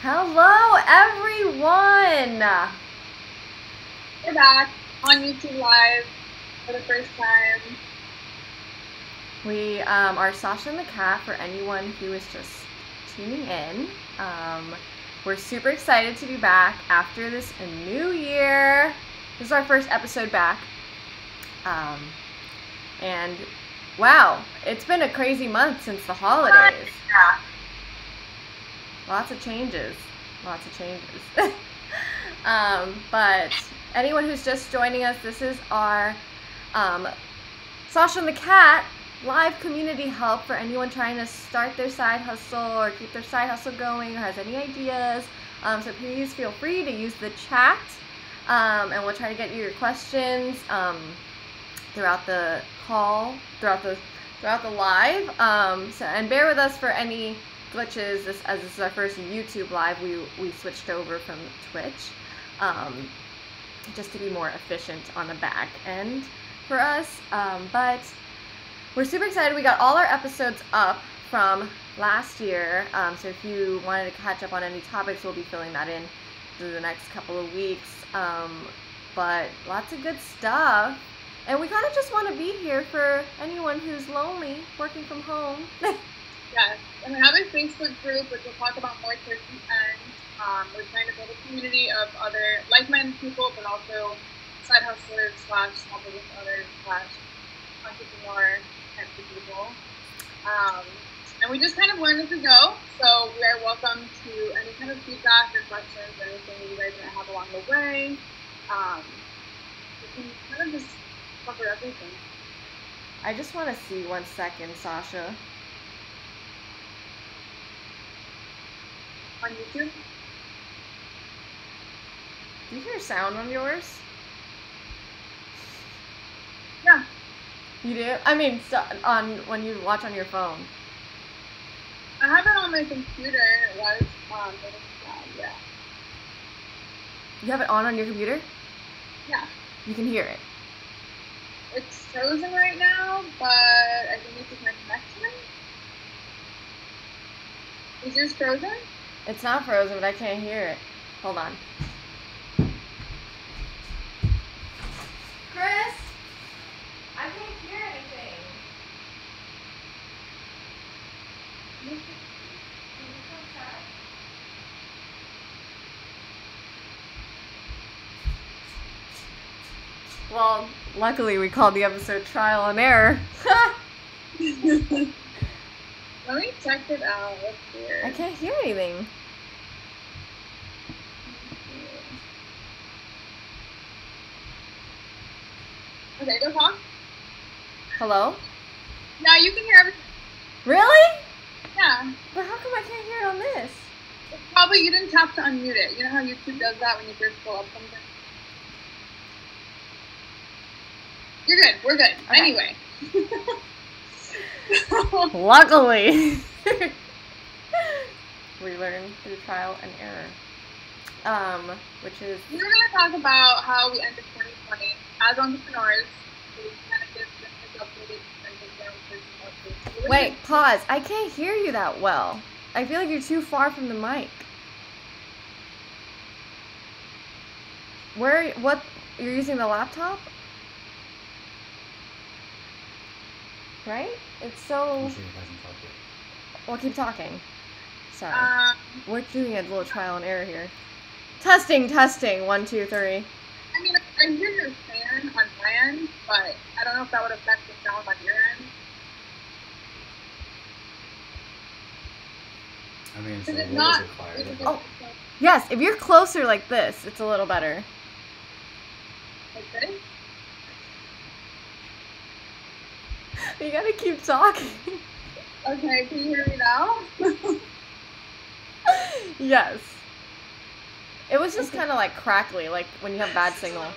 Hello, everyone! We're back on YouTube Live for the first time. We are Sasha and the Cat for anyone who is just tuning in. We're super excited to be back after this new year. This is our first episode back. And wow, it's been a crazy month since the holidays. Yeah. Lots of changes. But anyone who's just joining us, this is our Sasha and the Cat live community help for anyone trying to start their side hustle or keep their side hustle going or has any ideas. So please feel free to use the chat, and we'll try to get you your questions throughout the call, throughout the live. And bear with us for any glitches. As this is our first YouTube live, we switched over from Twitch, just to be more efficient on the back end for us. But we're super excited. We got all our episodes up from last year. So if you wanted to catch up on any topics, we'll be filling that in through the next couple of weeks. But lots of good stuff. And we kind of just want to be here for anyone who's lonely, working from home. Yes, and we have a Facebook group which we'll talk about more towards the end. We're trying to build a community of other like-minded people, but also side hustlers / small business owners / entrepreneur types of people. And we just kind of learn as we go. So we are welcome to any kind of feedback or questions or anything you guys might have along the way. We can kind of just cover everything. I just want to see 1 second, Sasha. On YouTube? Do you hear sound on yours? Yeah. You do? I mean, on when you watch on your phone. I have it on my computer. It was yeah. You have it on your computer? Yeah. You can hear it. It's frozen right now, but I think it's just my connection. Is yours frozen? It's not frozen, but I can't hear it. Hold on. Chris? I can't hear anything. Can you come check? Well, luckily we called the episode Trial and Error. Let me check it out. What's weird? I can't hear anything. Okay, go talk. Hello? Yeah, you can hear everything. Really? Yeah. But how come I can't hear it on this? It's probably you didn't tap to unmute it. You know how YouTube does that when you first pull up something? You're good. We're good. Okay. Anyway. Luckily. We learn through trial and error. Which is... We're going to talk about how we entered 2020 as entrepreneurs. So we kind of give this updated and Wait, pause. I can't hear you that well. I feel like you're too far from the mic. What? You're using the laptop? Right? It's so... Well, keep talking. Sorry. We're doing a little trial and error here. Testing. 1, 2, 3. I mean, I hear your fan on my end, but I don't know if that would affect the sound on your end. I mean, it's a It's little not. bit quieter. Oh. Yes, if you're closer like this, it's a little better. Like this? You gotta keep talking. Okay, can you hear me now? Yes. It was just kind of like crackly, like when you have bad signal.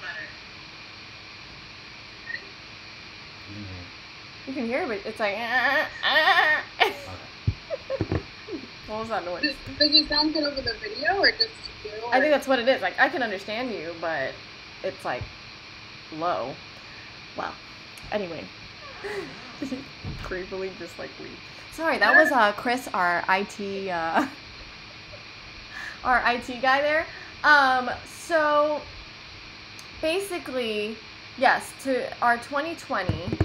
You can hear it, but it's like... What was that noise? Does it sound good over the video or just you? I think that's what it is. Like, I can understand you, but it's like low. Well, anyway. Creepily just like we. Sorry, that was Chris, our IT our IT guy there. So basically, yes, to our 2020.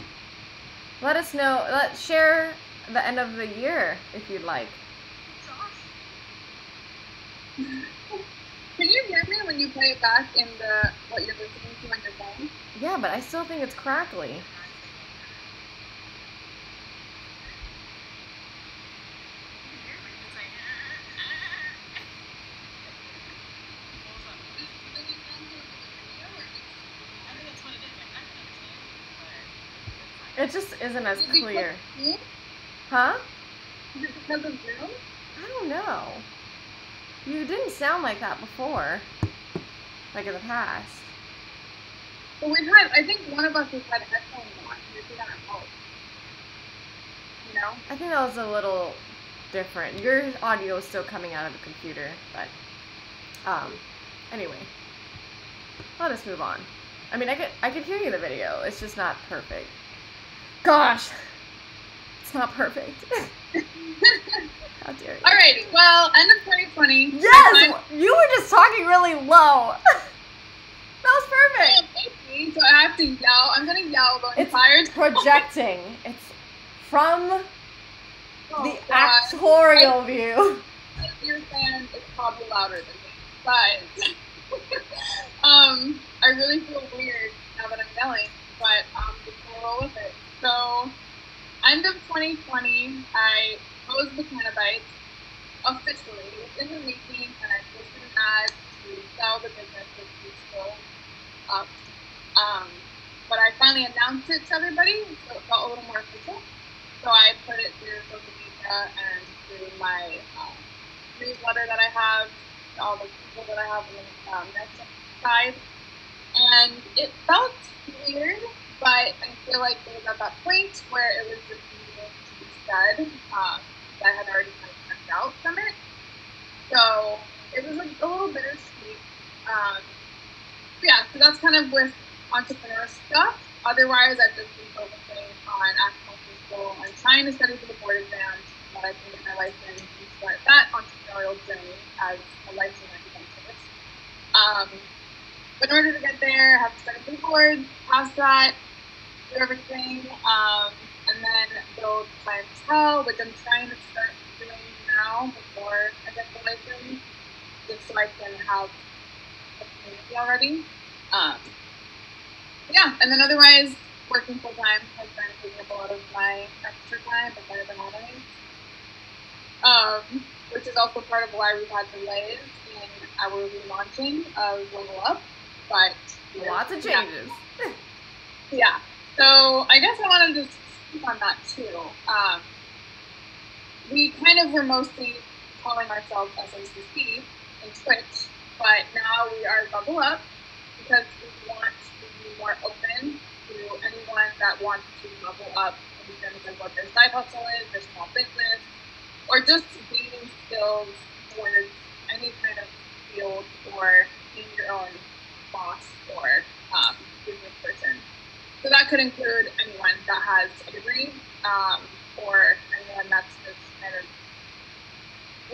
Let us know. Share the end of the year if you'd like. Can you hear me when you play it back in what you're listening to on your phone? Yeah, but I still think it's crackly. It just isn't as clear. Huh? Is it because of Zoom? I don't know. You didn't sound like that before. Like in the past. But I think one of us has had headphones on. Maybe that helps. You know? I think that was a little different. Your audio is still coming out of the computer, but anyway. Let us move on. I mean, I could hear you in the video. It's just not perfect. Gosh, it's not perfect. How dare you? Alrighty, well, end of 2020. Yes, you were just talking really low. That was perfect. Yeah, so I have to yell. I'm gonna yell the entire time. Projecting. It's from the actorial view. Your fan is probably louder than me, but I really feel weird now that I'm yelling, but just gonna roll with it. So, end of 2020, I closed the Cannabite officially. It was in the making, and I posted an ad to sell the business, which is still up. But I finally announced it to everybody, so it felt a little more official. So I put it through social media and through my newsletter that I have, all the people that I have on the next side. And it felt weird, but I feel like it was at that point where it was just needing to be said. I had already kind of checked out from it. So it was like a little bittersweet. Yeah, so that's kind of with entrepreneur stuff. Otherwise, I've just been focusing on acupuncture school and trying to study for the board exams so that I can get my license and start that entrepreneurial journey as a licensed acupuncturist. But in order to get there, I have to study for the board, pass that, do everything, and then build clientele, which I'm trying to start doing now before I get the license, just so I can have a community already. Yeah, and then otherwise, working full time has been taking up a lot of my extra time, if I ever had any. Which is also part of why we've had delays in our relaunching of Level Up. But lots of changes. Yeah. So I guess I want to just speak on that too. We kind of were mostly calling ourselves SACC and Twitch, but now we are Level Up because we want to be more open to anyone that wants to level up in terms of what their side hustle is, their small business, or just gaining skills towards any kind of field or being your own boss or business person. So that could include anyone that has a degree or anyone that's just kind of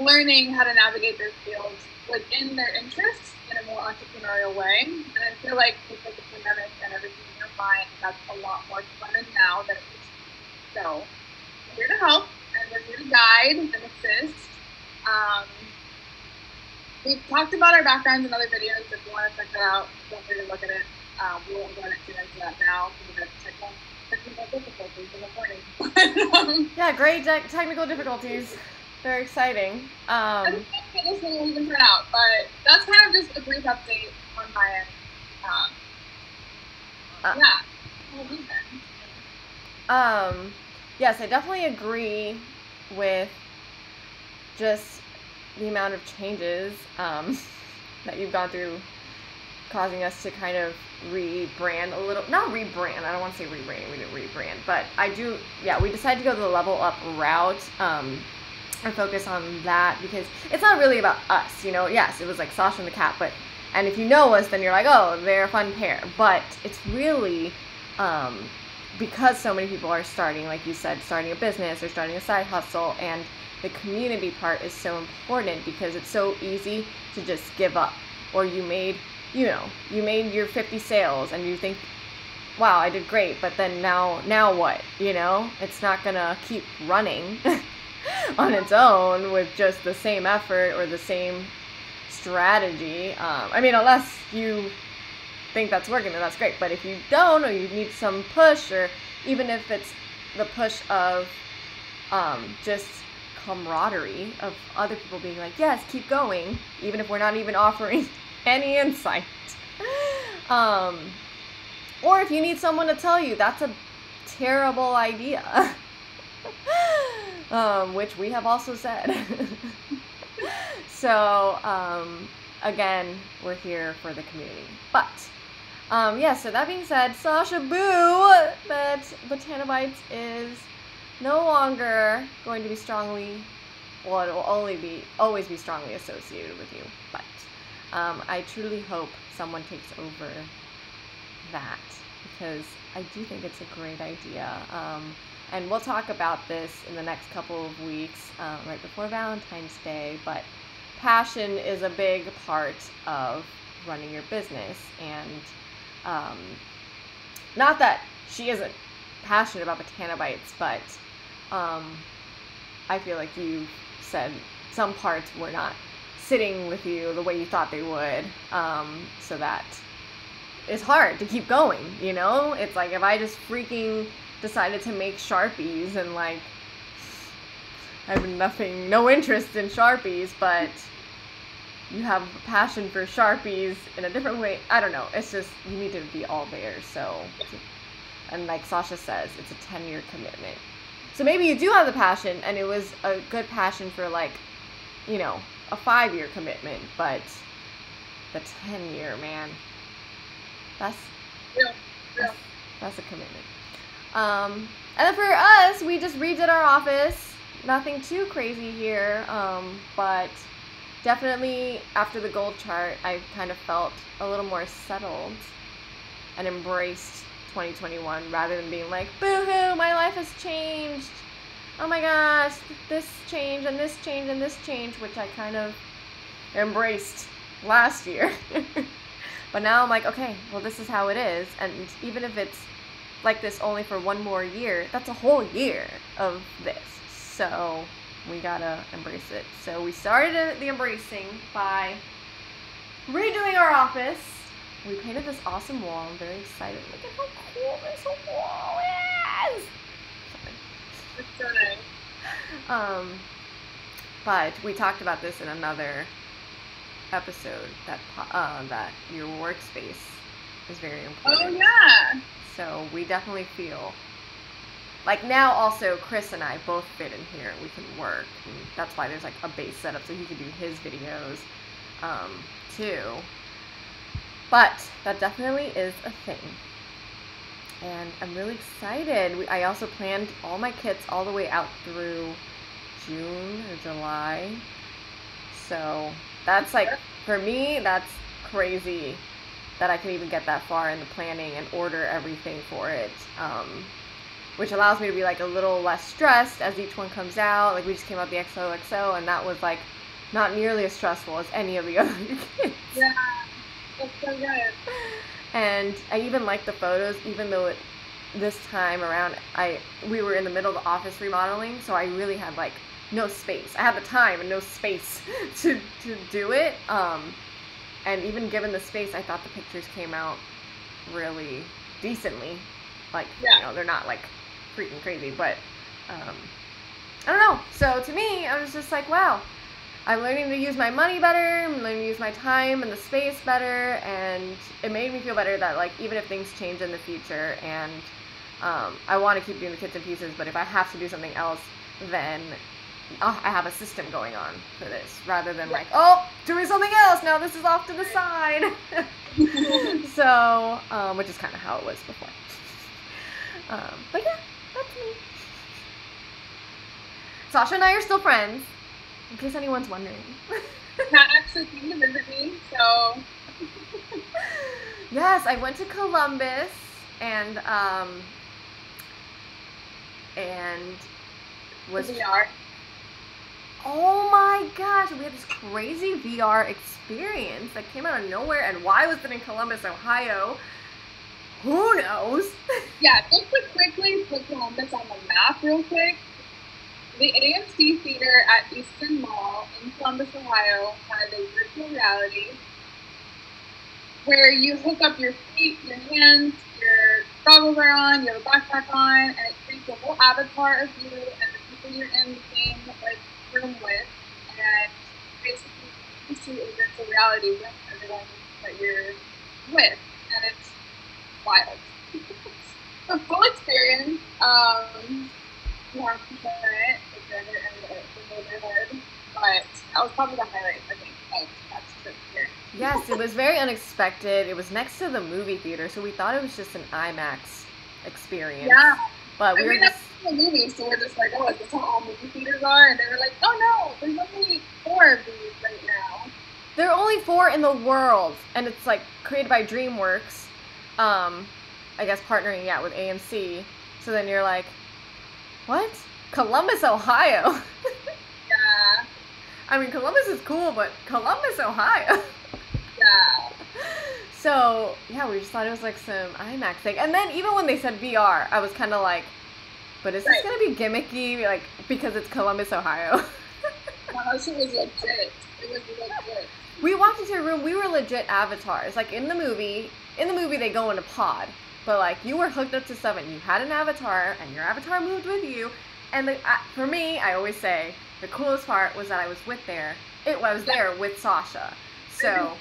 learning how to navigate their fields within their interests in a more entrepreneurial way. And I feel like because of the pandemic and everything in your mind, that's a lot more fun now than it used to be. So we're here to help and we're here to guide and assist. We've talked about our backgrounds in other videos. If you want to check that out, feel free to look at it. We won't go into that now because we've got technical difficulties in the morning. Yeah, great technical difficulties. Very exciting. I don't think this one will even turn out, but that's kind of just a brief update on my end. Yes, I definitely agree with just the amount of changes that you've gone through, causing us to kind of rebrand a little. Not rebrand, I don't want to say rebranding, we didn't rebrand, but we decided to go the Level Up route, or focus on that, because it's not really about us, yes, it was like Sasha and the cat, and if you know us, then you're like, oh, they're a fun pair, but it's really, because so many people are starting, like you said, starting a business or starting a side hustle, and the community part is so important, because it's so easy to just give up. Or you made your 50 sales and you think, wow, I did great, but then now what? It's not gonna keep running on its own with just the same effort or the same strategy. Unless you think that's working, then that's great. But if you don't, or you need some push, or even if it's the push of just camaraderie of other people being like, yes, keep going, even if we're not even offering any insight. Or if you need someone to tell you, that's a terrible idea. Which we have also said. So, again, we're here for the community. But, so that being said, Sasha, boo, that Botanobites is no longer going to be strongly, well, it will always be strongly associated with you. But I truly hope someone takes over that, because I do think it's a great idea. And we'll talk about this in the next couple of weeks, right before Valentine's Day. But passion is a big part of running your business. And not that she isn't passionate about Botanobites, but I feel like you said some parts were not sitting with you the way you thought they would. So that it's hard to keep going, It's like if I just freaking decided to make Sharpies and like I have no interest in Sharpies, but you have a passion for Sharpies in a different way. I don't know. It's just, you need to be all there. So, and like Sasha says, it's a 10-year commitment. So maybe you do have the passion, and it was a good passion for like, a 5-year commitment, but the 10-year, man, that's a commitment. And then for us, we just redid our office. Nothing too crazy here, but definitely after the gold chart, I kind of felt a little more settled and embraced 2021 rather than being like, boo-hoo, my life has changed. Oh my gosh, this change and this change and this change, which I kind of embraced last year. But now I'm like, okay, well, this is how it is. And even if it's like this only for one more year, that's a whole year of this. So we gotta embrace it. So we started the embracing by redoing our office. We painted this awesome wall. I'm very excited. Look at how cool this wall is. It's so nice. But we talked about this in another episode, that your workspace is very important. Oh yeah. So we definitely feel like now also Chris and I both fit in here. We can work. And that's why there's like a base setup so he can do his videos too. But that definitely is a thing. And I'm really excited. I also planned all my kits all the way out through June or July. So that's like, for me, that's crazy that I can even get that far in the planning and order everything for it. Which allows me to be like a little less stressed as each one comes out. Like we just came out the XOXO, and that was like not nearly as stressful as any of the other kits. Yeah, that's so good. And I even like the photos, even though this time around we were in the middle of the office remodeling, so I really had like no space. I had the time and no space to do it. And even given the space, I thought the pictures came out really decently. Like, they're not like freaking crazy, but I don't know. So to me, I was just like, wow, I'm learning to use my money better. I'm learning to use my time and the space better. And it made me feel better that like, even if things change in the future and I want to keep doing the kits and pieces, but if I have to do something else, then I have a system going on for this, rather than like, oh, doing something else, now this is off to the side. So, which is kind of how it was before. But yeah, that's me. Sasha and I are still friends, in case anyone's wondering. Matt actually came to visit me, so. Yes, I went to Columbus, and was. We are. Oh my gosh, we had this crazy VR experience that came out of nowhere, and why was it in Columbus, Ohio? Who knows? Yeah, just to quickly put Columbus on the map real quick, the AMC Theater at Eastern Mall in Columbus, Ohio has a virtual reality where you hook up your feet, your hands, your goggles are on, you have a backpack on, and it creates a whole avatar of you and the people you're in the same like room with, and basically gives you a virtual reality with everyone that you're with, and it's wild. The full experience, you have to try it if you're in the neighborhood, but that was probably the highlight, I think, of that trip here. Yes, it was very unexpected. It was next to the movie theater, so we thought it was just an IMAX experience. Yeah. But we were just the movies, so we're just like, oh, is this how all movie theaters are? And they were like, oh no, there's only 4 of these right now. There are only 4 in the world, and it's like created by DreamWorks. I guess partnering with AMC. So then you're like, what? Columbus, Ohio. Yeah. I mean, Columbus is cool, but Columbus, Ohio. Yeah. So, yeah, we just thought it was like some IMAX thing. And then even when they said VR, I was kind of like, but is this going to be gimmicky, like, because it's Columbus, Ohio? No, that shit was legit. It was legit. We walked into a room, we were legit avatars. Like, in the movie, they go in a pod. But, like, you were hooked up to stuff, and you had an avatar, and your avatar moved with you. And for me, I always say, the coolest part was that I was there with Sasha. So,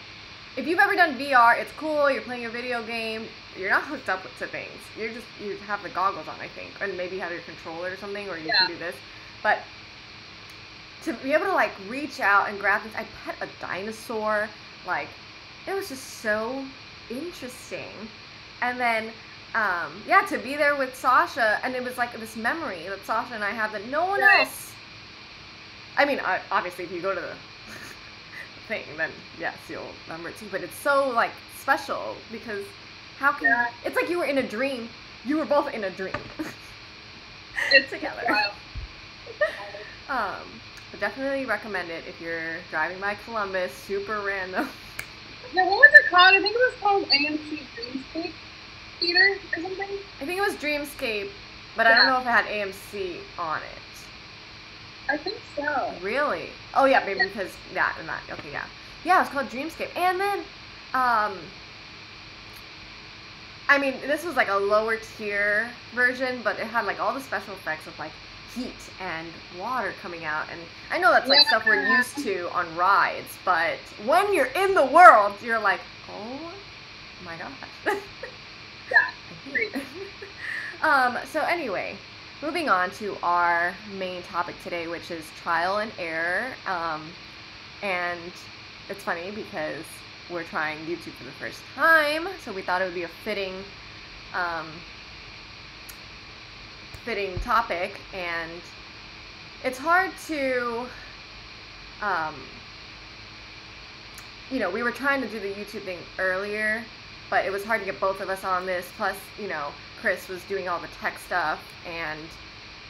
if you've ever done VR, it's cool, you're playing a video game, you're not hooked up to things. You have the goggles on, I think, and maybe you have your controller or something, or you can do this. But to be able to, like, reach out and grab things, I pet a dinosaur, like, it was just so interesting. And then, to be there with Sasha, and it was like this memory that Sasha and I have that no one else. I mean, obviously, if you go to the thing, then yes, you'll remember it too. But it's so like special because how can it's like you were in a dream. You were both in a dream. It's together. Wild. But definitely recommend it if you're driving by Columbus. Super random. Yeah, what was it called? I think it was called AMC Dreamscape Theater or something. I think it was Dreamscape, but I don't know if it had AMC on it. I think so. Really? Oh yeah, maybe because that and that. Okay, yeah. Yeah, it was called Dreamscape. And then, I mean, this was like a lower tier version, but it had like all the special effects of like heat and water coming out. And I know that's like stuff we're used to on rides, but when you're in the world, you're like, oh my gosh. Yeah. So anyway, moving on to our main topic today, which is trial and error. And it's funny because we're trying YouTube for the first time, so we thought it would be a fitting topic. And it's hard to, we were trying to do the YouTube thing earlier, but it was hard to get both of us on this. Plus, Chris was doing all the tech stuff, and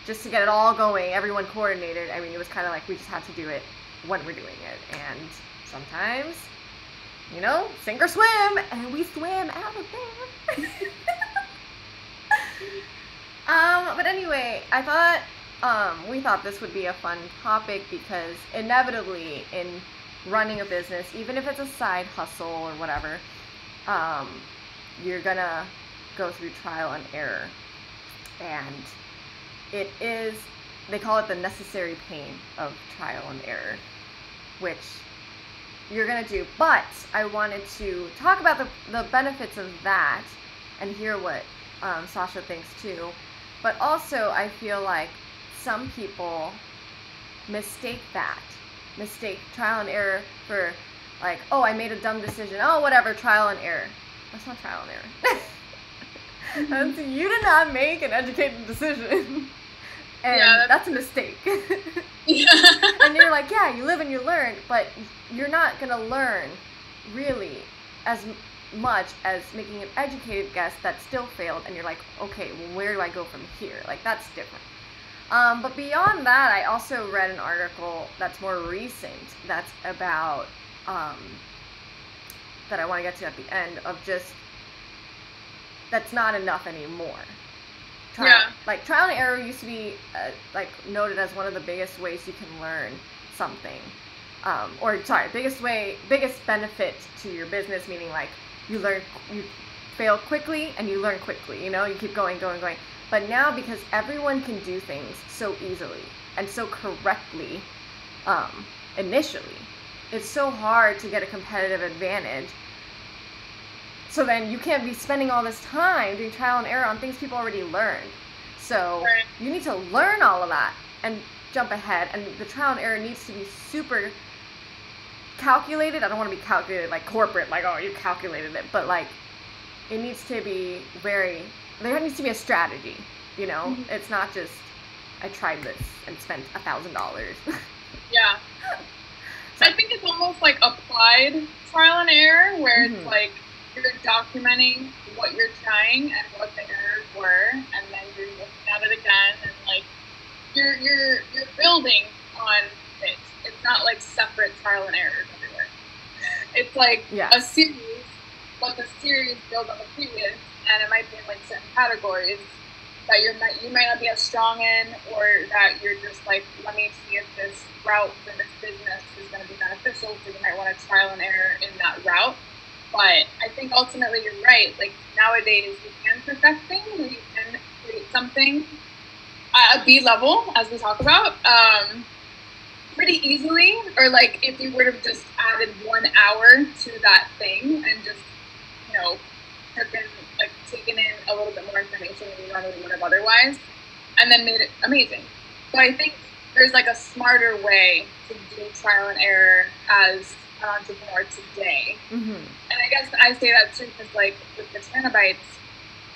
just to get it all going, everyone coordinated. I mean, it was kind of like we just had to do it when we're doing it. And sometimes, sink or swim, and we swam out of there. But anyway, I thought, we thought this would be a fun topic because inevitably in running a business, even if it's a side hustle or whatever, you're gonna go through trial and error. And it is, they call it the necessary pain of trial and error, which you're gonna do. But I wanted to talk about the benefits of that and hear what Sasha thinks too. But also, I feel like some people mistake trial and error for like, oh, I made a dumb decision. Oh, whatever, trial and error. That's not trial and error. That's, you did not make an educated decision. And that's a mistake. And you're like, yeah, you live and you learn, but you're not going to learn really as much as making an educated guess that still failed, and you're like, okay, well, where do I go from here? Like, that's different. But beyond that, I also read an article that's more recent that's about, that I want to get to at the end, of just, that's not enough anymore. Trial and error used to be like noted as one of the biggest ways you can learn something. Biggest benefit to your business, meaning like you fail quickly and you learn quickly, you keep going. But now, because everyone can do things so easily and so correctly, initially, it's so hard to get a competitive advantage. So then you can't be spending all this time doing trial and error on things people already learned. So you need to learn all of that and jump ahead. And the trial and error needs to be super calculated. I don't want to be calculated like corporate, like, oh, you calculated it. But like, it needs to be there needs to be a strategy, Mm-hmm. It's not just, I tried this and spent $1,000. Yeah. So I think it's almost like applied trial and error, where mm-hmm. it's like, you're documenting what you're trying and what the errors were, and then you're looking at it again, and like you're building on it. It's not like separate trial and errors everywhere. It's like a series, but the series builds on the previous, and it might be in like certain categories that you might not be as strong in, or that you're just like, let me see if this route for this business is going to be beneficial, so you might want to trial and error in that route. But I think ultimately you're right. Like, nowadays you can perfect things, and you can create something at a B level, as we talk about, pretty easily. Or like, if you would have just added 1 hour to that thing and just, taken in a little bit more information than you normally would have otherwise, and then made it amazing. So I think there's like a smarter way to do trial and error as an entrepreneur today. Mm-hmm. And I guess I say that too because, like, with the Tanabites,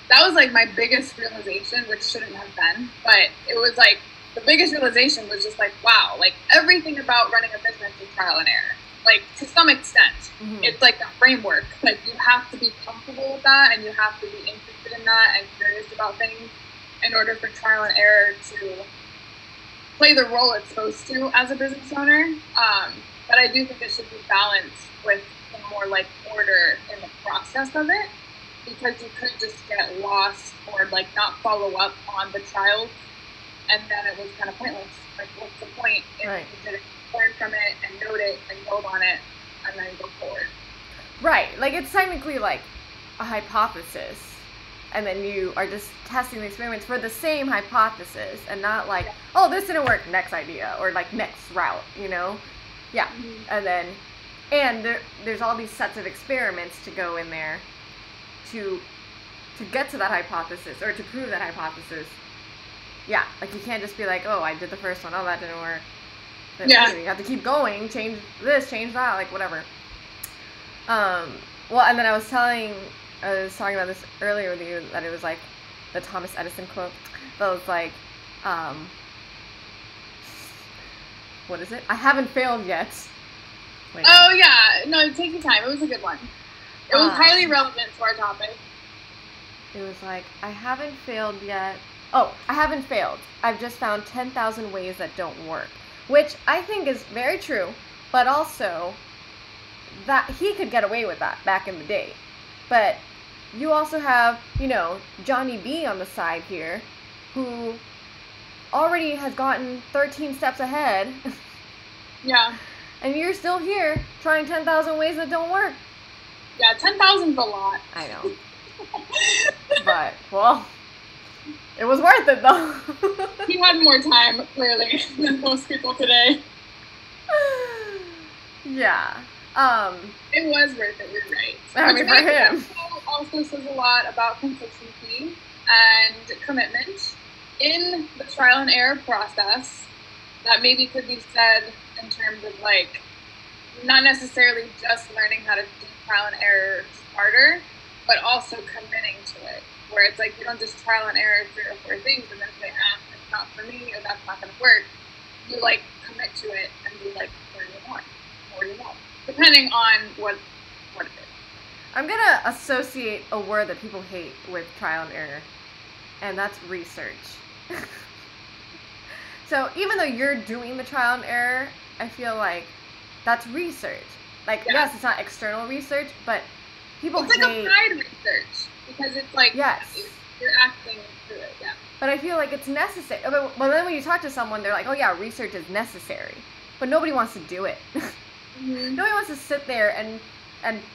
that was like my biggest realization, which shouldn't have been, but it was like the biggest realization was just like, wow, like everything about running a business is trial and error. Like, to some extent, mm-hmm. It's like a framework. Like, you have to be comfortable with that, and you have to be interested in that and curious about things in order for trial and error to play the role it's supposed to as a business owner. But I do think it should be balanced with some more like order in the process of it, because you could just get lost or like not follow up on the trials, and then it was kind of pointless. Like, what's the point if you didn't learn from it and note it and build on it and then go forward? Right. Like, it's technically like a hypothesis, and then you are just testing the experiments for the same hypothesis, and not like, oh, this didn't work, next idea, or like next route, Yeah, mm-hmm. And there's all these sets of experiments to go in there to get to that hypothesis, or to prove that hypothesis. Yeah, like, you can't just be like, oh, I did the first one, oh, that didn't work. But you have to keep going, change this, change that, like, whatever. Well, and then I was talking about this earlier with you, that it was like the Thomas Edison quote, that was like, what is it? I haven't failed yet. Wait. Oh, yeah. No, take your time. It was a good one. It was highly relevant to our topic. It was like, I haven't failed yet. Oh, I haven't failed. I've just found 10,000 ways that don't work. Which I think is very true, but also that he could get away with that back in the day. But you also have, Johnny B on the side here, who already has gotten 13 steps ahead. Yeah. And you're still here trying 10,000 ways that don't work. Yeah, 10,000's a lot. I know. But, well, it was worth it, though. He had more time, clearly, than most people today. Yeah. It was worth it, you're right. I mean, for him. It also says a lot about consistency and commitment in the trial and error process that maybe could be said in terms of, like, not necessarily just learning how to do trial and error smarter, but also committing to it. Where it's like, you don't just trial and error 3 or 4 things and then say, it's not for me, or that's not going to work. You, like, commit to it and be like, more do you want? Depending on what it is. I'm going to associate a word that people hate with trial and error, and that's research. So even though you're doing the trial and error, I feel like that's research. Like, yes, it's not external research, but people it's like applied research, because it's like, yes, you're acting through it, yeah. But I feel like it's necessary. But then when you talk to someone, they're like, oh yeah, research is necessary. But nobody wants to do it. Nobody wants to sit there and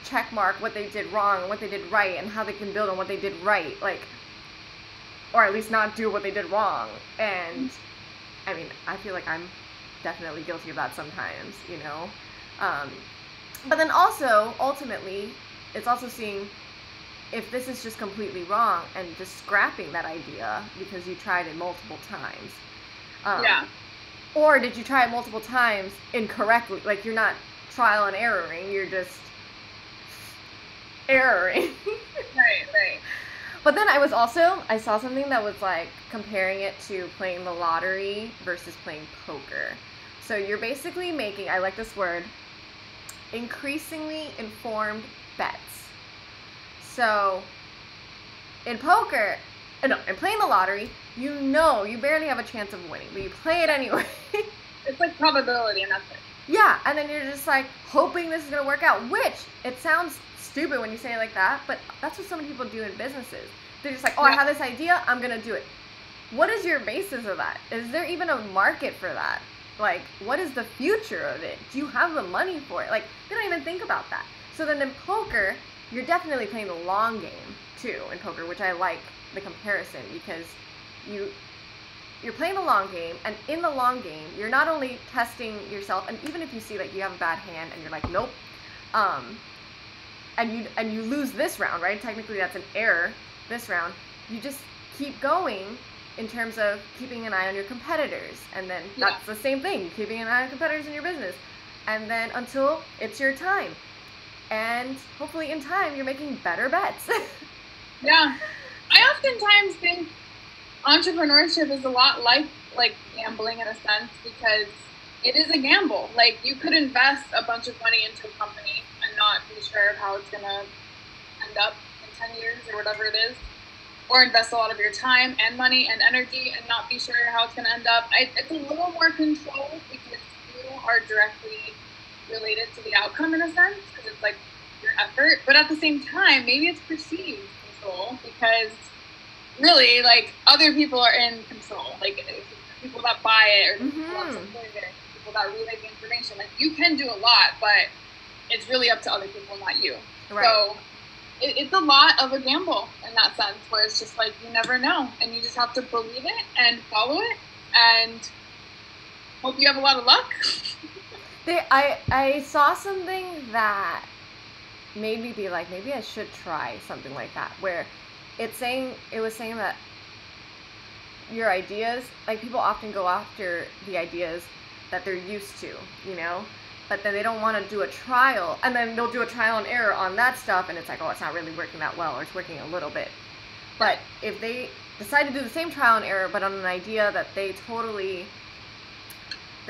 check mark what they did wrong and what they did right and how they can build on what they did right. Like, or at least not do what they did wrong. And I mean, I feel like I'm definitely guilty of that sometimes, you know? But then also, ultimately, it's also seeing if this is just completely wrong and just scrapping that idea because you tried it multiple times. Yeah. Or did you try it multiple times incorrectly? Like, you're not trial and erroring, you're just erroring. Right. But then I saw something that was like comparing it to playing the lottery versus playing poker. So you're basically making, I like this word, increasingly informed bets. So in poker, no, in playing the lottery, you know you barely have a chance of winning, but you play it anyway. It's like probability and that's it. Yeah, and then you're just like hoping this is going to work out, which it sounds stupid when you say it like that, but that's what so many people do in businesses. They're just like, oh, I have this idea, I'm going to do it. What is your basis of that? Is there even a market for that? Like, what is the future of it? Do you have the money for it? Like, they don't even think about that. So then in poker, you're definitely playing the long game too in poker, which I like the comparison because you're playing the long game, and in the long game, you're not only testing yourself, and even if you see like you have a bad hand and you're like, nope, and you lose this round, right? Technically that's an error this round. You just keep going in terms of keeping an eye on your competitors, and then that's the same thing, keeping an eye on competitors in your business, and then until it's your time. And hopefully in time, you're making better bets. Yeah. I oftentimes think entrepreneurship is a lot like gambling in a sense, because it is a gamble. Like, you could invest a bunch of money into a company and not be sure of how it's going to end up in 10 years or whatever it is. Or invest a lot of your time and money and energy and not be sure how it's going to end up. It's a little more controlled because you are directly related to the outcome in a sense, because it's like your effort. But at the same time, maybe it's perceived control, because really, like, other people are in control. Like, the people that buy it, or the people that support it, the people that relay the information. Like, you can do a lot, but it's really up to other people, not you. Right. So it's a lot of a gamble in that sense, where it's just like, you never know, and you just have to believe it and follow it and hope you have a lot of luck. I saw something that made me be like, maybe I should try something like that, where it was saying that your ideas, like, people often go after the ideas that they're used to, you know, but then they don't want to do a trial, and then they'll do a trial and error on that stuff, and it's like, oh, it's not really working that well, or it's working a little bit. But if they decide to do the same trial and error, but on an idea that they're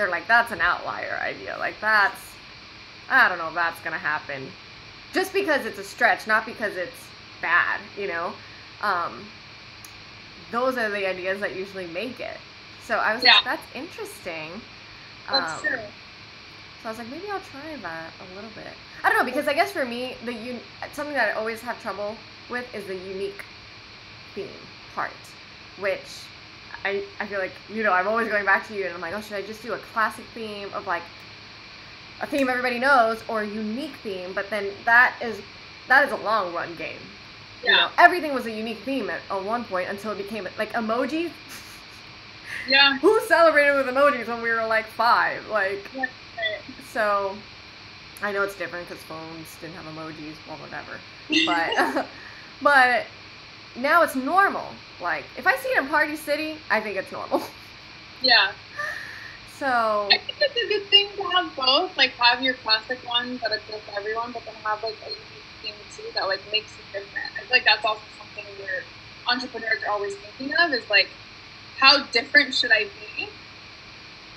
like, that's an outlier idea, like, I don't know if that's gonna happen, just because it's a stretch, not because it's bad, you know. Those are the ideas that usually make it. So I was like, that's interesting. That's true. So I was like, maybe I'll try that a little bit. I don't know, because I guess for me, something that I always have trouble with is the unique theme part, which I feel like, you know, I'm always going back to you, and I'm like, oh, should I just do a classic theme of like a theme everybody knows, or a unique theme? But then that is a long run game. Yeah. You know, everything was a unique theme at one point until it became like emojis. Yeah. Who celebrated with emojis when we were like 5? Like, so I know it's different because phones didn't have emojis, well, whatever. But but now it's normal. Like, if I see it in Party City, I think it's normal. Yeah. So I think it's a good thing to have both. Like, have your classic ones that appeal to everyone, but then have like a unique theme too that like makes it different. I feel like that's also something where entrepreneurs are always thinking of, is like, how different should I be?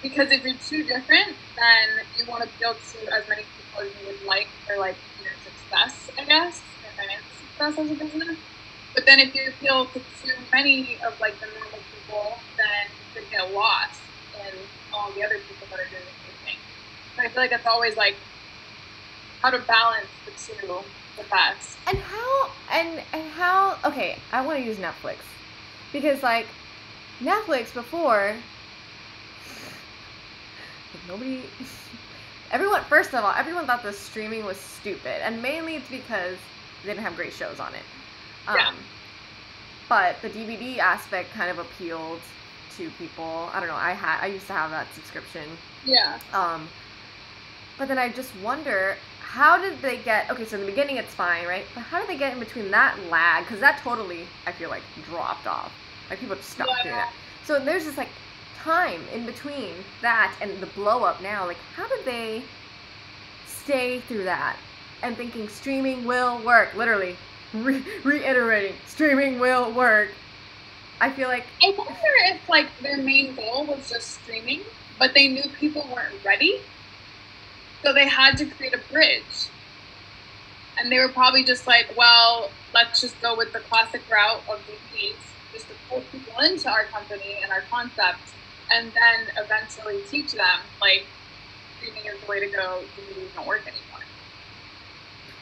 Because if you're too different, then you want to appeal to as many people as you would like for, like, your success, I guess, your financial success as a business. But then if you appeal to too many of like the normal people, then you could get lost in people that are doing the same thing. So I feel like it's always like how to balance the two the best. And how okay, I want to use Netflix because like Netflix before like nobody first of all, everyone thought the streaming was stupid, and mainly it's because they didn't have great shows on it. Yeah. But the DVD aspect kind of appealed to people. I don't know. I used to have that subscription. Yeah. But then I just wonder, how did they get? Okay, so in the beginning it's fine, right? But how did they get in between that lag? Because that totally, I feel like, dropped off. Like people just stopped doing that. So there's this like time in between that and the blow up now. Like, how did they stay through that and thinking streaming will work? Literally. Reiterating, streaming will work. I feel like I wonder if like their main goal was just streaming, but they knew people weren't ready, so they had to create a bridge. And they were probably just like, well, let's just go with the classic route of DVDs, just to pull people into our company and our concept, and then eventually teach them like streaming is the way to go. DVDs don't work anymore.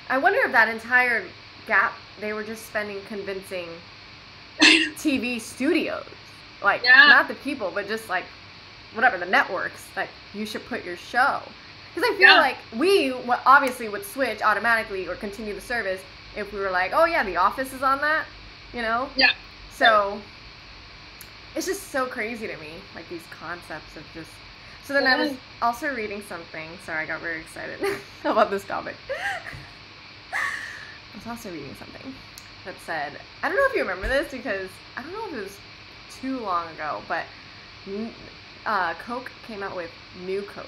I wonder if that entire gap they were just spending convincing TV studios, like not the people, but just like whatever the networks, like you should put your show. Because I feel like we obviously would switch automatically or continue the service if we were like, oh yeah, The Office is on that, you know? Yeah. So it's just so crazy to me, like these concepts of just. So then I was also reading something. Sorry, I got very excited about this topic. I was also reading something that said, I don't know if you remember this because I don't know if it was too long ago, but Coke came out with New Coke,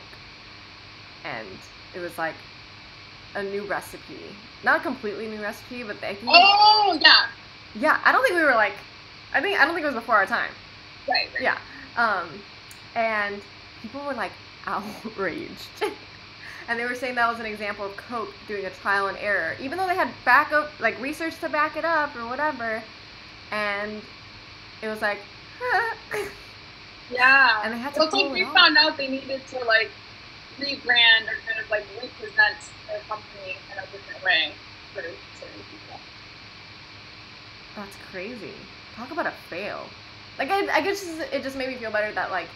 and it was like a new recipe, not a completely new recipe, but I think. Oh yeah. Yeah, I don't think we were like, I don't think it was before our time. Right. Yeah, and people were like outraged. And they were saying that was an example of Coke doing a trial and error, even though they had backup, like research to back it up or whatever. And it was like, yeah. And they had to. Well, it's like they found out they needed to like rebrand or kind of like represent their company in a different way for certain people. That's crazy. Talk about a fail. Like I guess it just made me feel better that like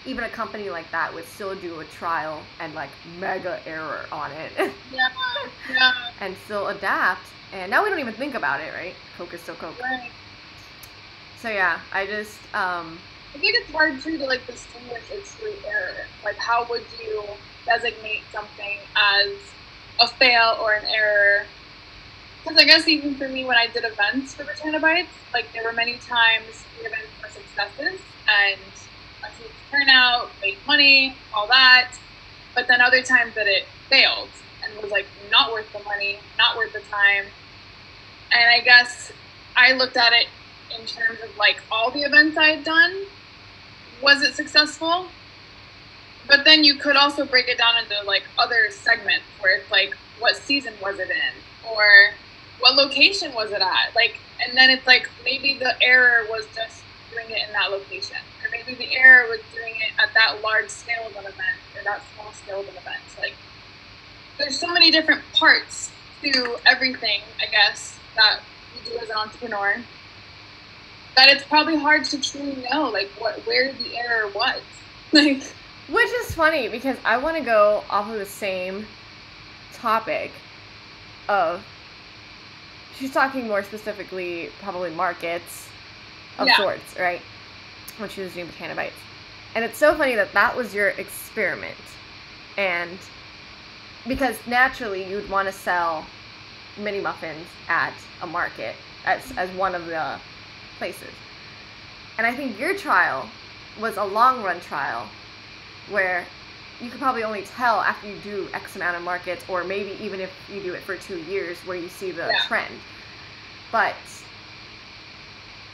even a company like that would still do a trial and like mega error on it. Yeah. And still adapt. And now we don't even think about it, right? Coke is still Coke. Right. So yeah, I just I think it's hard too to like distinguish a true error. Like how would you designate something as a fail or an error? Because I guess even for me when I did events for Banana Bites, like there were many times the events were successes and a huge turnout, made money, all that. But then other times that it failed and was like not worth the money, not worth the time. And I guess I looked at it in terms of like all the events I had done. Was it successful? But then you could also break it down into like other segments where it's like what season was it in or what location was it at? Like, and then it's like maybe the error was just doing it in that location, or maybe the error was doing it at that large scale of an event or that small scale of an event. Like, there's so many different parts to everything, I guess, that you do as an entrepreneur, that it's probably hard to truly know, like, where the error was. Like, which is funny because I want to go off of the same topic of. She's talking more specifically, probably markets of sorts, right? When she was doing Banana Bites. And it's so funny that that was your experiment. And because naturally you'd want to sell mini muffins at a market as one of the places. And I think your trial was a long run trial where you could probably only tell after you do X amount of markets, or maybe even if you do it for 2 years where you see the trend. But,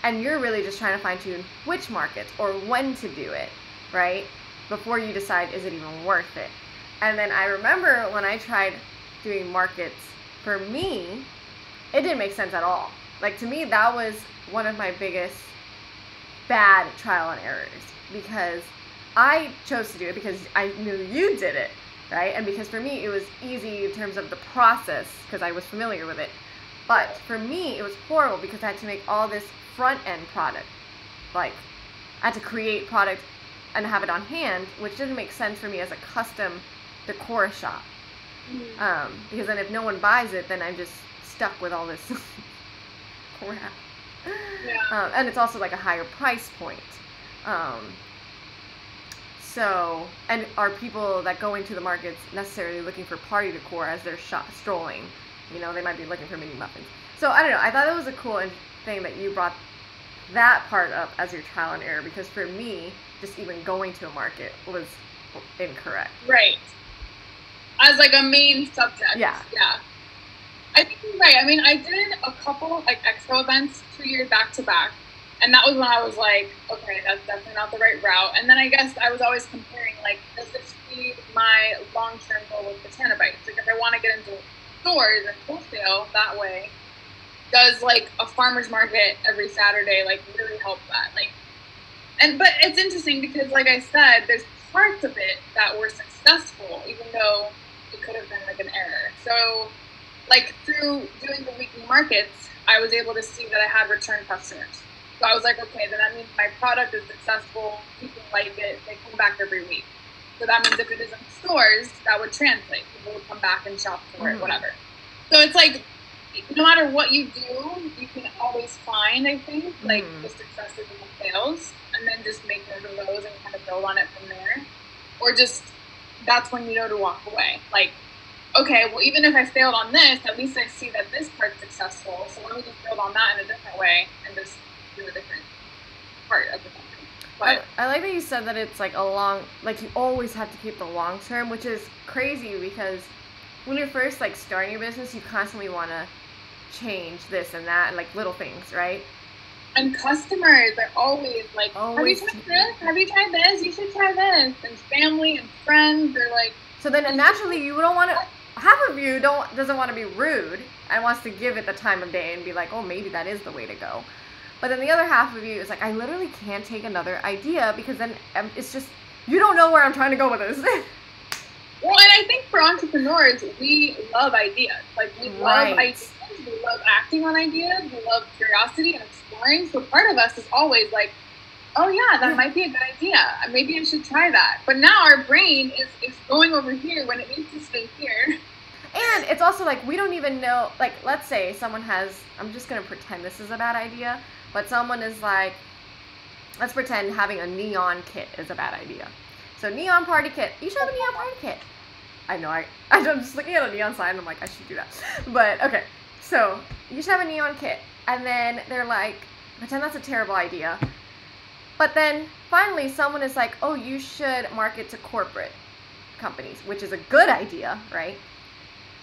and you're really just trying to fine tune which markets or when to do it, right? Before you decide, is it even worth it? And then I remember when I tried doing markets, for me, it didn't make sense at all. Like, to me, that was one of my biggest bad trial and errors, because I chose to do it because I knew you did it, right? And because for me, it was easy in terms of the process because I was familiar with it. But for me, it was horrible because I had to make all this front-end product. Like, I had to create product and have it on hand, which didn't make sense for me as a custom decor shop. Because then if no one buys it, then I'm just stuck with all this crap. Yeah. And it's also like a higher price point. So, and are people that go into the markets necessarily looking for party decor as they're strolling? You know, they might be looking for mini muffins. So, I don't know. I thought it was a cool thing that you brought that part up as your trial and error, because for me, just even going to a market was incorrect. Right. As like a main subject. Yeah. Yeah. I think you're right. I mean, I did a couple like expo events 2 years back to back. And that was when I was like, okay, that's definitely not the right route. And then I guess I was always comparing, like, does this feed my long-term goal with Botana Bites? Like, if I want to get into stores and wholesale that way, does, like, a farmer's market every Saturday, like, really help that? Like, but it's interesting because, like I said, there's parts of it that were successful, even though it could have been, like, an error. So, like, through doing the weekly markets, I was able to see that I had return customers. So I was like, okay, then that means my product is successful, people like it, they come back every week. So that means if it is in stores, that would translate. People would come back and shop for it, whatever. So it's like, no matter what you do, you can always find, I think, like the successes and the fails, and then just make note of those and kind of build on it from there. Or just, that's when you know to walk away. Like, okay, well, even if I failed on this, at least I see that this part's successful, so let me just build on that in a different way and just do a different part of the company. But I like that you said that it's like like you always have to keep the long term, which is crazy because when you're first like starting your business, you constantly want to change this and that and like little things, right? And customers are always like, have you tried this? Have you tried this? You should try this. And family and friends are like. So then naturally you don't want to. Half of you doesn't want to be rude and wants to give it the time of day and be like, oh, maybe that is the way to go. But then the other half of you is like, I literally can't take another idea because then it's just, you don't know where I'm trying to go with this. Well, and I think for entrepreneurs, we love ideas. Like, we love ideas. We love acting on ideas. We love curiosity and exploring. So part of us is always like, oh, yeah, that might be a good idea. Maybe I should try that. But now our brain is going over here when it needs to stay here. And it's also like, we don't even know, like, let's say someone has, I'm just going to pretend this is a bad idea, but someone is like, let's pretend having a neon kit is a bad idea. So neon party kit, you should have a neon party kit. I know, I'm just looking at a neon sign and I'm like, I should do that. But, okay, so you should have a neon kit. And then they're like, pretend that's a terrible idea. But then finally someone is like, oh, you should market to corporate companies, which is a good idea, right?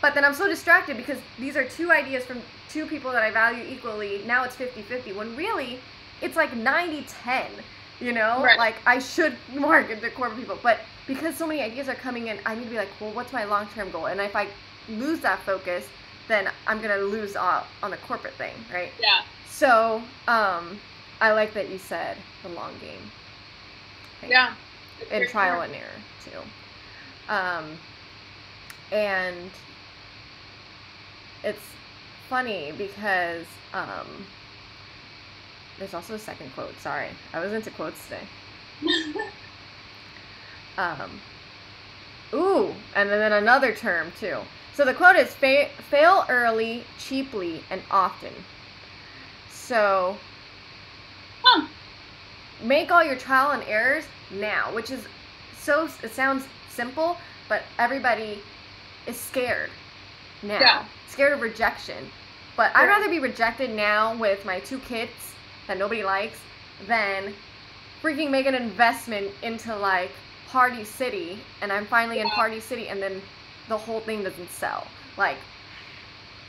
But then I'm so distracted because these are two ideas from two people that I value equally. Now it's 50-50 when really it's like 90-10, you know? Right. Like I should market to corporate people. But because so many ideas are coming in, I need to be like, well, what's my long-term goal? And if I lose that focus, then I'm going to lose on the corporate thing, right? Yeah. So I like that you said the long game. Thing. Yeah. And trial and error, too. And it's funny because there's also a second quote. Sorry, I was into quotes today. Ooh, and then another term too. So the quote is fail early, cheaply, and often. So make all your trial and errors now, which is it sounds simple, but everybody is scared now. Yeah. Scared of rejection. But I'd rather be rejected now with my 2 kits that nobody likes than freaking make an investment into like Party City and I'm finally in Party City and then the whole thing doesn't sell. Like,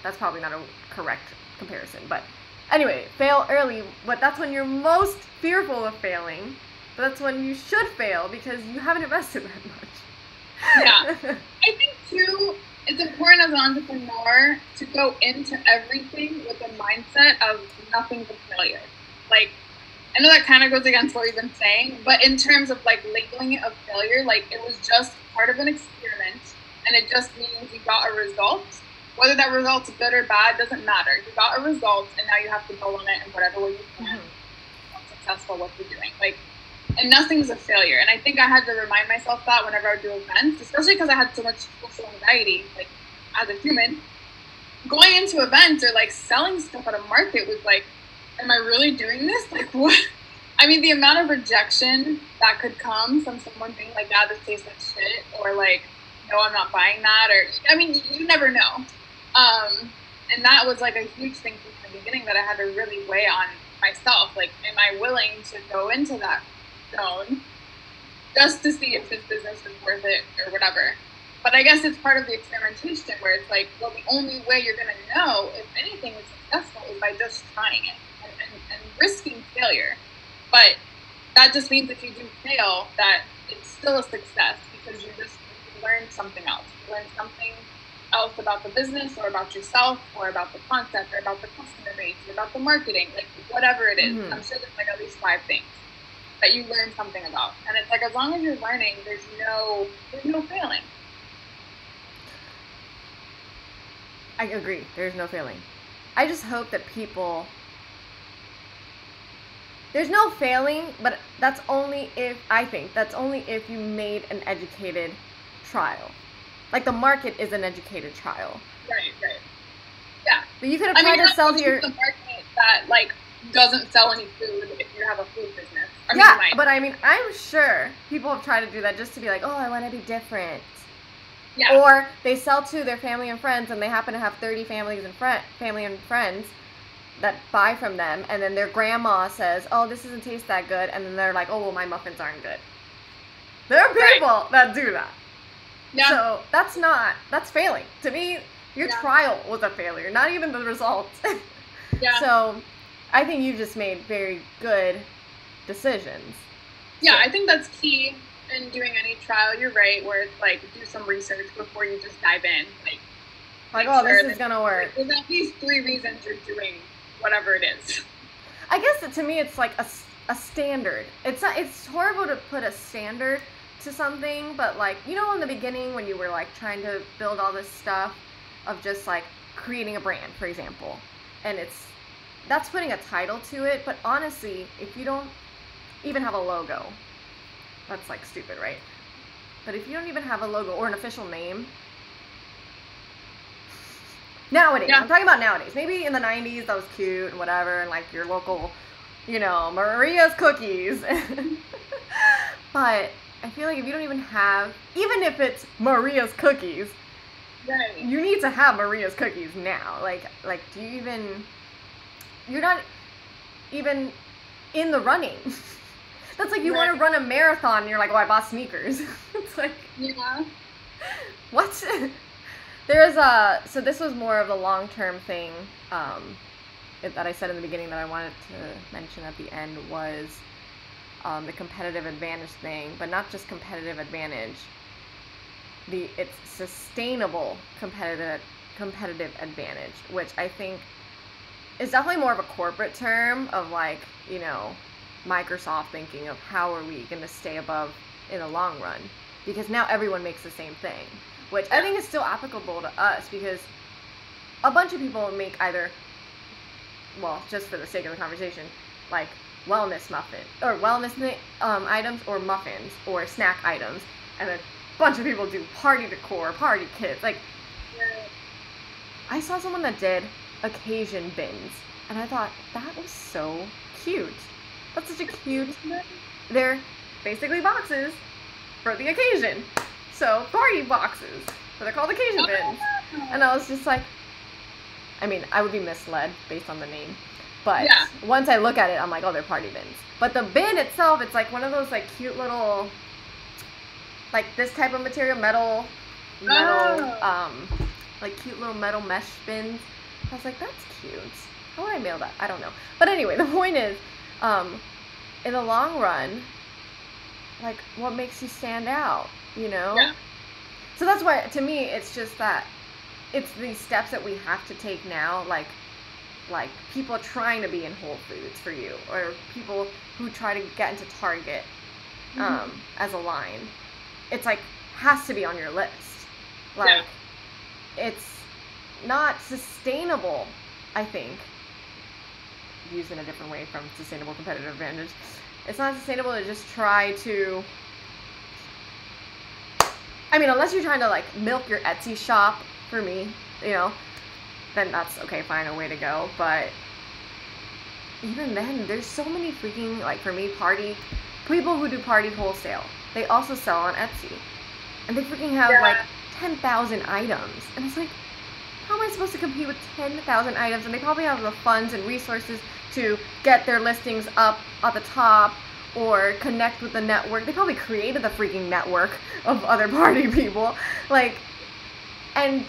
that's probably not a correct comparison. But anyway, fail early. But that's when you're most fearful of failing. But that's when you should fail because you haven't invested that much. Yeah. I think too, it's important as an entrepreneur to go into everything with a mindset of nothing's a failure. Like, I know that kind of goes against what we've been saying, but in terms of like labeling it a failure, like it was just part of an experiment, and it just means you got a result. Whether that result's good or bad doesn't matter. You got a result, and now you have to build on it in whatever way you can. Become successful what you're doing, like, and nothing's a failure. And I think I had to remind myself that whenever I would do events, especially because I had so much social anxiety, like as a human, going into events or like selling stuff at a market was like, am I really doing this? Like, what? I mean, the amount of rejection that could come from someone being like, "Yeah, this tastes like shit," or like, "No, I'm not buying that," or I mean, you never know. And that was like a huge thing from the beginning that I had to really weigh on myself. Like, am I willing to go into that zone just to see if this business is worth it or whatever? But I guess it's part of the experimentation where it's like, well, the only way you're going to know if anything is successful is by just trying it and risking failure. But that just means if you do fail, that it's still a success because you learned something else. You learned something else about the business or about yourself or about the concept or about the customer base or about the marketing, like whatever it is. I'm sure there's like at least 5 things that you learn something about. And it's like, as long as you're learning, there's no failing. I agree. There's no failing. I just hope that people... There's no failing, but that's only if, I think, that's only if you made an educated trial. Like, the market is an educated trial. Right. Yeah. But you could have tried to sell to your... the market that, like, doesn't sell any food if you have a food business. But I mean, I'm sure people have tried to do that just to be like, oh, I want to be different. Yeah. Or they sell to their family and friends, and they happen to have 30 family and friends that buy from them, and then their grandma says, oh, this doesn't taste that good, and then they're like, oh, well, my muffins aren't good. There are people that do that. Yeah. So that's failing. To me, your trial was a failure, not even the result. Yeah. So I think you just made very good decisions. Yeah, I think that's key in doing any trial. You're right, where it's like, do some research before you just dive in. Like oh, this is gonna work. There's at least 3 reasons you're doing whatever it is. I guess to me it's like a standard. It's horrible to put a standard to something, but like, you know, in the beginning when you were like trying to build all this stuff of just like creating a brand, for example, and that's putting a title to it. But honestly, if you don't even have a logo, that's like stupid, right? But if you don't even have a logo or an official name, nowadays, I'm talking about nowadays. Maybe in the 90s that was cute and whatever, and like your local, you know, Maria's Cookies. But I feel like if you don't even have, even if it's Maria's Cookies, right, you need to have Maria's Cookies now. Like do you even, you're not even in the running. That's like you want to run a marathon and you're like, oh, I bought sneakers. It's like, what? So this was more of a long-term thing that I said in the beginning that I wanted to mention at the end was the competitive advantage thing, but not just competitive advantage. It's sustainable competitive advantage, which I think is definitely more of a corporate term of like, you know, Microsoft thinking of how are we going to stay above in the long run, because now everyone makes the same thing, which I think is still applicable to us, because a bunch of people make either, well, just for the sake of the conversation, like wellness items or muffins or snack items, and a bunch of people do party decor, party kits. Like, I saw someone that did occasion bins, and I thought that was so cute. That's such a cute. They're basically boxes for the occasion. So party boxes, but they're called occasion bins. And I was just like, I mean, I would be misled based on the name, but once I look at it, I'm like, oh, they're party bins. But the bin itself, it's like one of those like cute little, like this type of material, metal, like cute little metal mesh bins. I was like, that's cute. How would I mail that? I don't know. But anyway, the point is, in the long run, like, what makes you stand out, you know? Yeah. So that's why, to me, it's just that it's these steps that we have to take now, like like people trying to be in Whole Foods for you, or people who try to get into Target as a line. It's like has to be on your list. Like it's not sustainable, I think. Used in a different way from sustainable competitive advantage. It's not sustainable to just try to, I mean, unless you're trying to like milk your Etsy shop for me, you know, then that's okay, fine, a way to go. But even then, there's so many freaking, like for me, people who do party wholesale. They also sell on Etsy. And they freaking have like 10,000 items. And it's like, how am I supposed to compete with 10,000 items? And they probably have the funds and resources to get their listings up at the top or connect with the network. They probably created the freaking network of other party people. Like, and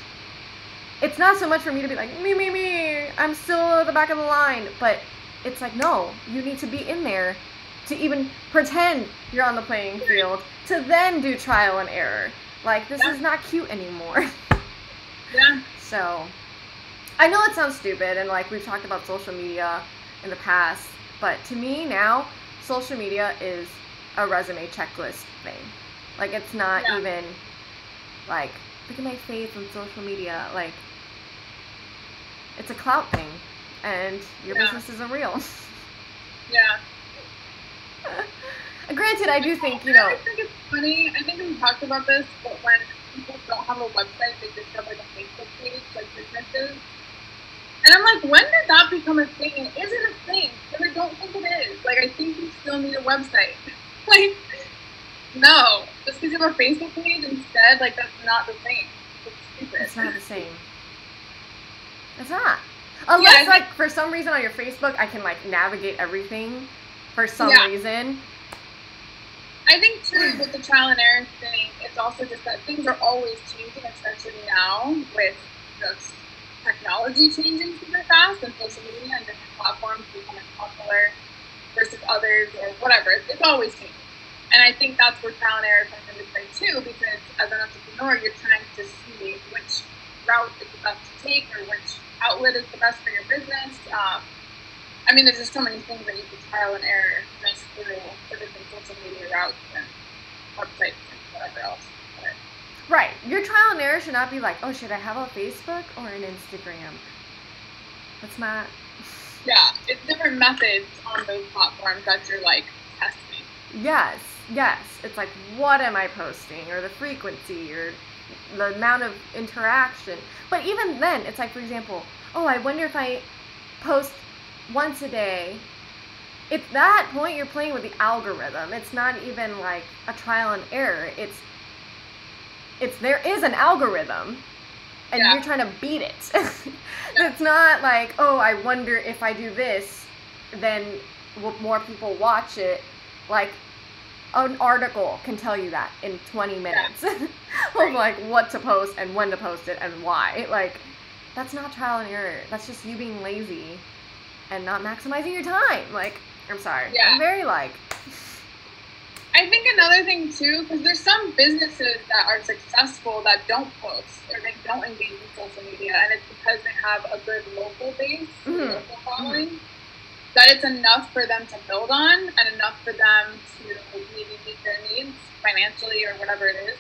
it's not so much for me to be like, me, I'm still at the back of the line. But it's like, no, you need to be in there to even pretend you're on the playing field, to then do trial and error. Like, this is not cute anymore. Yeah. So, I know it sounds stupid, and like we've talked about social media in the past, but to me now, social media is a resume checklist thing. Like, it's not even like, look at my face on social media. Like, it's a clout thing, and your business isn't real. Yeah. Granted, I do think, I think it's funny. I think we talked about this, but when people don't have a website, they just have like a Facebook page, like businesses. And I'm like, when did that become a thing? And is it a thing? Because I don't think it is. Like, I think you still need a website. Like, no. Just because you have a Facebook page instead, like, that's not the same. It's stupid. It's not the same. It's not. Unless, like, for some reason on your Facebook, I can, like, navigate everything for some reason. I think, too, with the trial and error thing, it's also just that things are always changing, especially now with just technology changing super fast and social media and different platforms becoming popular versus others or whatever. It's always changing. And I think that's where trial and error comes into play, too, because as an entrepreneur, you're trying to see which route is the best to take or which outlet is the best for your business. I mean, there's just so many things that you can trial and error just through the different social media routes and websites and whatever else. But, right. Your trial and error should not be like, oh, should I have a Facebook or an Instagram? That's not. Yeah, it's different methods on those platforms that you're like testing. Yes. It's like, what am I posting, or the frequency, or the amount of interaction. But even then, it's like, for example, oh, I wonder if I post once a day. At that point, you're playing with the algorithm. It's not even like a trial and error. It's there is an algorithm, and you're trying to beat it. It's not like, oh, I wonder if I do this, then will more people watch it. Like, an article can tell you that in 20 minutes of like what to post and when to post it and why. Like, that's not trial and error. That's just you being lazy and not maximizing your time. Like, I'm sorry. I'm very like. I think another thing too, because there's some businesses that are successful that don't post or they don't engage in social media, and it's because they have a good local base, local following, that it's enough for them to build on and enough for them to maybe meet their needs financially or whatever it is.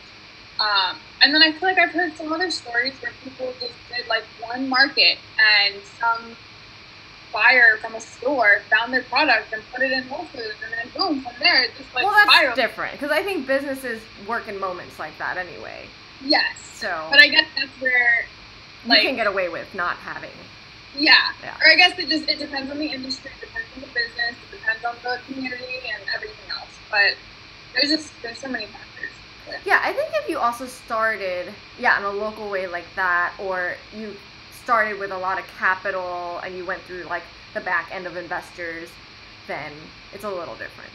And then I feel like I've heard some other stories where people just did like one market and some buyer from a store found their product and put it in Whole Foods, and then boom, from there it just like that's different, because I think businesses work in moments like that anyway. Yes. So, but I guess that's where like, you can get away with not having. Yeah. Or I guess it depends on the industry, it depends on the business, it depends on the community and everything else. But there's so many factors. Yeah, I think if you also started in a local way like that, or you started with a lot of capital and you went through like the back end of investors, then it's a little different.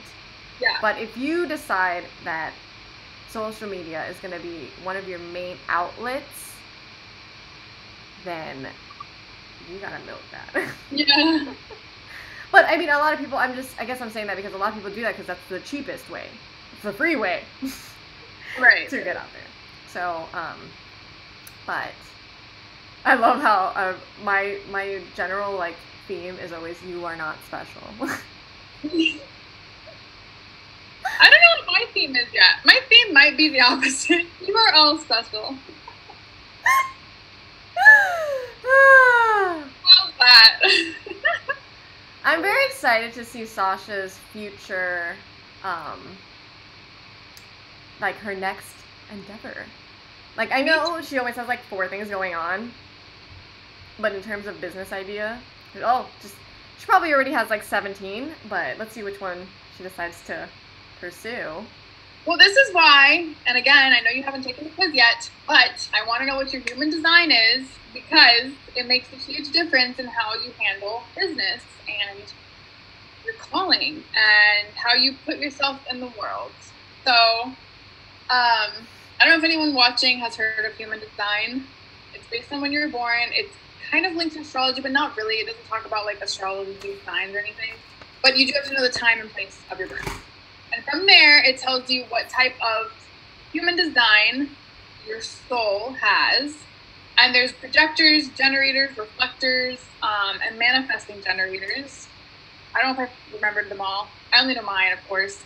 Yeah. But if you decide that social media is going to be one of your main outlets, then you gotta milk that. Yeah. But I mean, a lot of people, I guess I'm saying that because a lot of people do that because that's the cheapest way. It's the free way. Right. To get out there. So, but I love how my general like theme is always "You are not special." I don't know what my theme is yet. My theme might be the opposite. You are all special. How's that? I'm very excited to see Sasha's future, like her next endeavor. Like, I know she always has like 4 things going on, but in terms of business idea, she probably already has like 17, but let's see which one she decides to pursue. Well, this is why, and again, I know you haven't taken the quiz yet, but I want to know what your human design is, because it makes a huge difference in how you handle business and your calling and how you put yourself in the world. So, I don't know if anyone watching has heard of human design. It's based on when you were born. It's kind of linked to astrology, but not really. It doesn't talk about like astrology signs or anything. But you do have to know the time and place of your birth. And from there, it tells you what type of human design your soul has. And there's projectors, generators, reflectors, and manifesting generators. I don't know if I remembered them all. I only know mine, of course.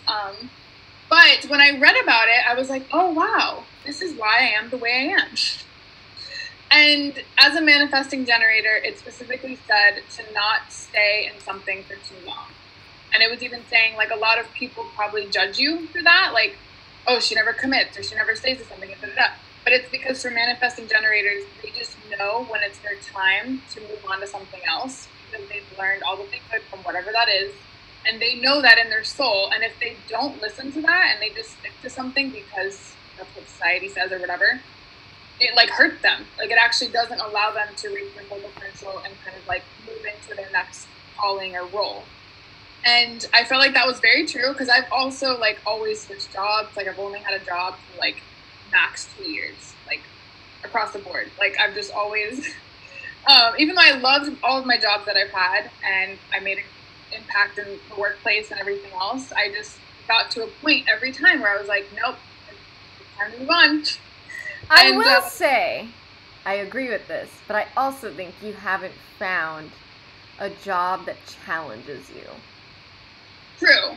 But when I read about it, I was like, oh, wow, this is why I am the way I am. And as a manifesting generator, it specifically said to not stay in something for too long. And it was even saying, like, a lot of people probably judge you for that. Like, oh, she never commits or she never stays with something. But it's because for manifesting generators, they just know when it's their time to move on to something else, because they've learned all that they could from whatever that is. And they know that in their soul. And if they don't listen to that and they just stick to something because that's what society says or whatever, it like hurts them. Like, it actually doesn't allow them to reach their full potential and kind of like move into their next calling or role. And I felt like that was very true, because I've also like always switched jobs. Like, I've only had a job for like max 2 years, like across the board. Like, I've just always, even though I loved all of my jobs that I've had and I made an impact in the workplace and everything else, I just got to a point every time where I was like, nope, it's time to move on. I will say, I agree with this, but I also think you haven't found a job that challenges you. True.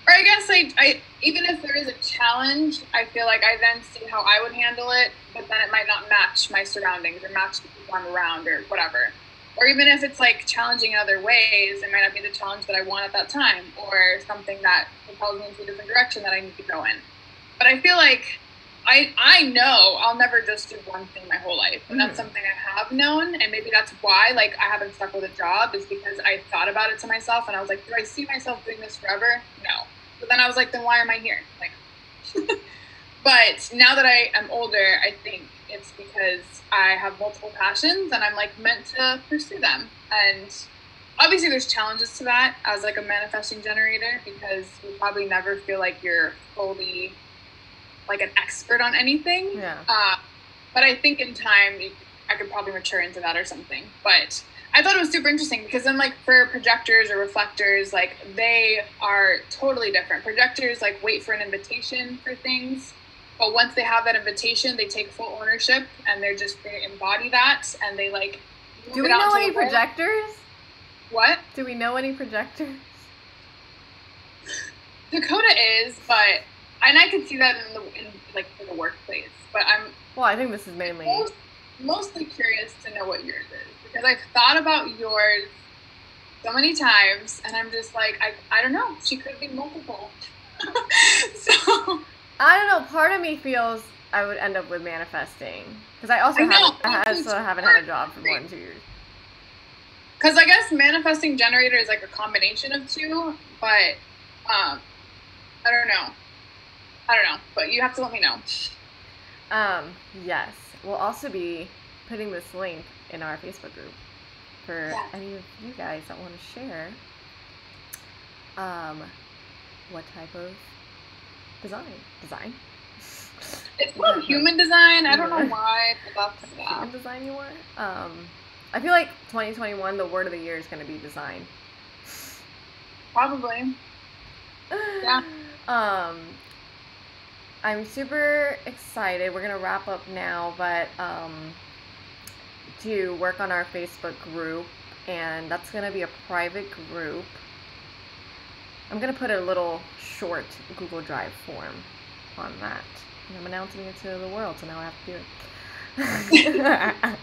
Or I guess I even if there is a challenge, I feel like I then see how I would handle it, but then it might not match my surroundings or match the people I'm around or whatever. Or even if it's like challenging in other ways, it might not be the challenge that I want at that time, or something that propels me into a different direction that I need to go in. But I feel like I know I'll never just do one thing my whole life. And that's something I have known. And maybe that's why, like, I haven't stuck with a job, is because I thought about it to myself and I was like, do I see myself doing this forever? No. But then I was like, then why am I here? Like, but now that I am older, I think it's because I have multiple passions and I'm like meant to pursue them. And obviously there's challenges to that as like a manifesting generator, because you probably never feel like you're fully like an expert on anything. Yeah. But I think in time I could probably mature into that or something. But I thought it was super interesting, because then like for projectors or reflectors, like they are totally different. Projectors like wait for an invitation for things, but once they have that invitation, they take full ownership and they embody that, and they like move Do we it out know to any the world. projectors? What? Do we know any projectors? Dakota is, but and I could see that in like for the workplace. But Well, I think this is mainly mostly curious to know what yours is, because I've thought about yours so many times, and I'm just like, I don't know. She could be multiple. So I don't know. Part of me feels I would end up with manifesting, because I also haven't had a job for more than 2 years. Because I guess manifesting generator is like a combination of two, but I don't know. But you have to let me know. Yes. We'll also be putting this link in our Facebook group for any of you guys that want to share what type of design. It's called human design. I don't know why, but that's human design you want. I feel like 2021, the word of the year is going to be design. Probably. Yeah. I'm super excited. We're going to wrap up now, but to work on our Facebook group and that's going to be a private group. I'm going to put a little short Google Drive form on that. And I'm announcing it to the world, so now I have to do it.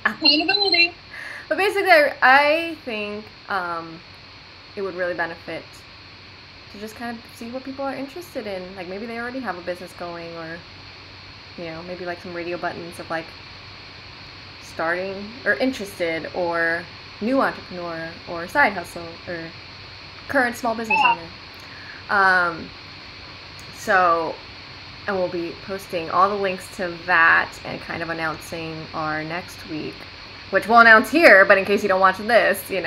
Accountability. But basically, I think it would really benefit to just kind of see what people are interested in. Like maybe they already have a business going, or maybe like some radio buttons of like starting or interested or new entrepreneur or side hustle or current small business owner. And we'll be posting all the links to that and kind of announcing our next week, which we'll announce here, but in case you don't watch this, the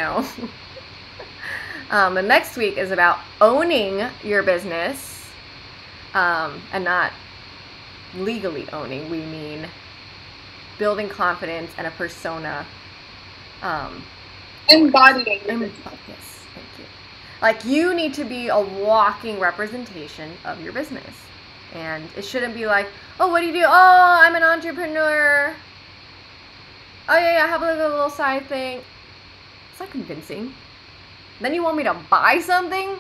next week is about owning your business, and not legally owning. We mean building confidence and a persona. Embodying your business. Yes, thank you. Like you need to be a walking representation of your business. And it shouldn't be like, oh, what do you do? Oh, I'm an entrepreneur. Oh, yeah, I have like a little side thing. It's not convincing. Then you want me to buy something?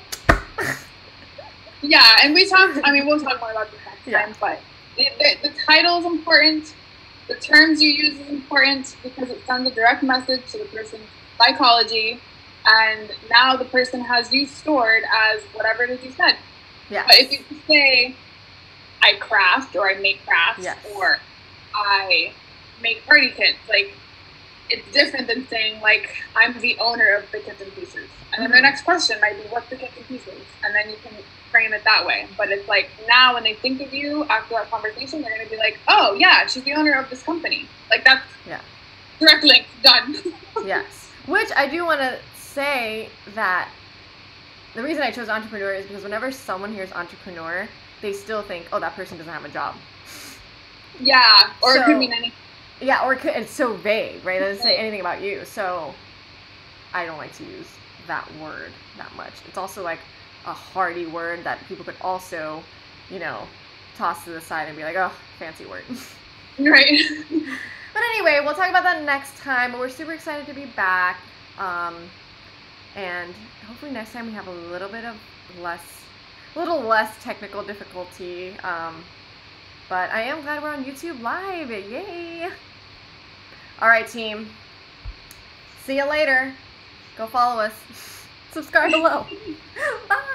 Yeah, and we'll talk more about this next time, but the title is important. The terms you use is important because it sends a direct message to the person's psychology, and now the person has you stored as whatever it is you said. Yeah. But if you say, I craft, or I make crafts, yes, or I make party kits, like, it's different than saying, like, I'm the owner of the kits and pieces. And then the next question might be, what's the kits and pieces? And then you can frame it that way. But it's like, now when they think of you after that conversation, they're going to be like, oh, yeah, she's the owner of this company. Like, that's direct link, done. Yes. Which I do want to say that the reason I chose entrepreneur is because whenever someone hears entrepreneur, they still think, oh, that person doesn't have a job. Yeah, or it could mean anything. Yeah, or it's so vague, right? It doesn't say anything about you. So I don't like to use that word that much. It's also like a hardy word that people could also, toss to the side and be like, oh, fancy word. Right. But anyway, we'll talk about that next time. But we're super excited to be back. And hopefully next time we have a little less technical difficulty. But I am glad we're on YouTube Live. Yay! All right, team. See you later. Go follow us. Subscribe below. Bye.